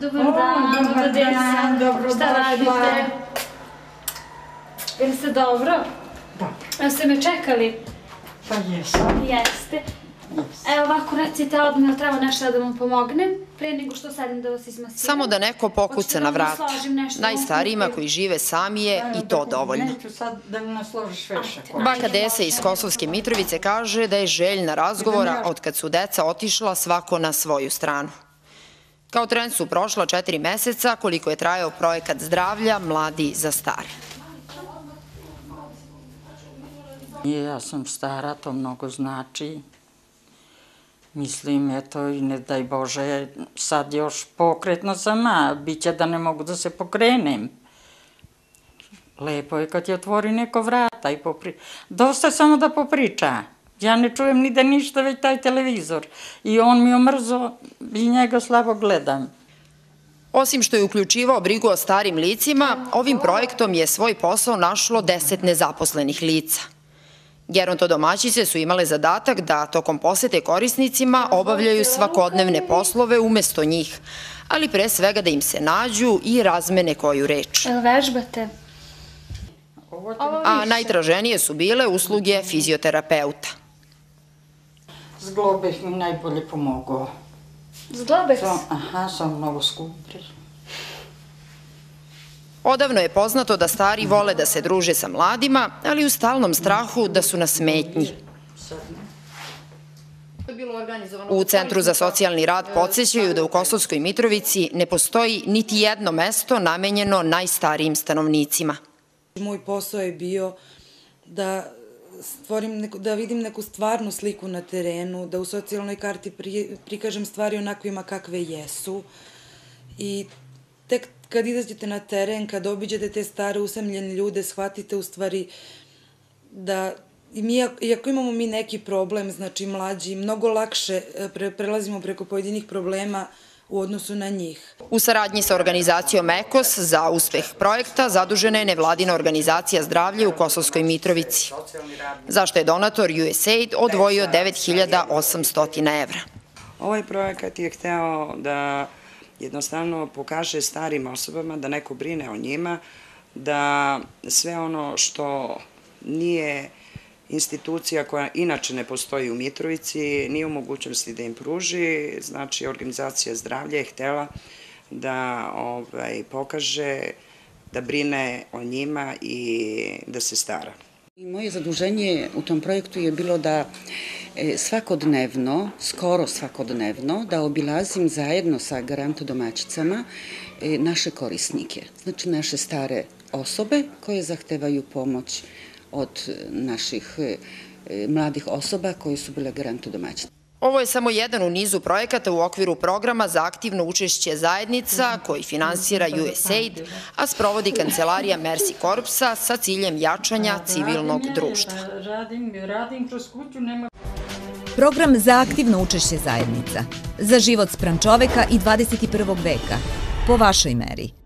Dobar dan, dobar dan, šta radite? Ili ste dobro? Dobro. Jeste me čekali? Pa jesam. Jeste. Evo ovako recite odmah, treba nešto da vam pomognem, prije nego što sedim da vas izmasiram. Samo da neko pokuca na vrata. Najstarijima koji žive sami je i to dovoljno. Neću sad da mi nasložiš veša. Baka Desa iz Kosovske Mitrovice kaže da je željna razgovora od kad su deca otišla svako na svoju stranu. Kao trend su prošla 4 meseca koliko je trajao projekat zdravlja Mladi za stare. Ja sam stara, to mnogo znači. Mislim, eto, i ne daj Bože, sad još pokretno sama, biće da ne mogu da se pokrenem. Lepo je kad je otvori neko vrata i dosta samo da popriča. Ja ne čujem ni da ništa, već taj televizor. I on mi omrzo i njega slabo gledam. Osim što je uključivao brigu o starim licima, ovim projektom je svoj posao našlo 10 nezaposlenih lica. Gerontodomaćice su imale zadatak da tokom posete korisnicima obavljaju svakodnevne poslove umesto njih, ali pre svega da im se nađu i razmene koju reč. Jel vežbate? A najtraženije su bile usluge fizioterapeuta. Zglobeh mi najbolje pomogao. Zglobeh? Aha, sam mnogo skuplji. Odavno je poznato da stari vole da se druže sa mladima, ali u stalnom strahu da su na smetnji. U Centru za socijalni rad podsjećaju da u Kosovskoj Mitrovici ne postoji niti jedno mesto namenjeno najstarijim stanovnicima. Moj posao je bio da da vidim neku stvarnu sliku na terenu, da u socijalnoj karti prikažem stvari onakvima kakve jesu i tek kad izađete na teren, kad obiđete te stare usamljene ljude, shvatite u stvari da iako imamo mi neki problem, znači mlađi, mnogo lakše prelazimo preko pojedinih problema u odnosu na njih. U saradnji sa organizacijom EKOS za uspeh projekta zadužena je nevladina organizacija zdravlja u Kosovskoj Mitrovici, zašto je donator USAID odvojio 9.800 evra. Ovaj projekat je hteo da jednostavno pokaže starim osobama da neko brine o njima, da sve ono što nije institucija koja inače ne postoji u Mitrovici, nije u mogućnosti da im pruži, znači organizacija zdravlja je htela da pokaže da brine o njima i da se stara. Moje zaduženje u tom projektu je bilo da svakodnevno, skoro svakodnevno, da obilazim zajedno sa gerontodomaćicama naše korisnike, znači naše stare osobe koje zahtevaju pomoć od naših mladih osoba koji su bile gerontodomaćice. Ovo je samo jedan u nizu projekata u okviru programa za aktivno učešće zajednica koji finansira USAID, a sprovodi kancelarija Mercy Corpsa sa ciljem jačanja civilnog društva. Radim kroz kuću, nema... Program za aktivno učešće zajednica. Za život spram čoveka i 21. veka. Po vašoj meri.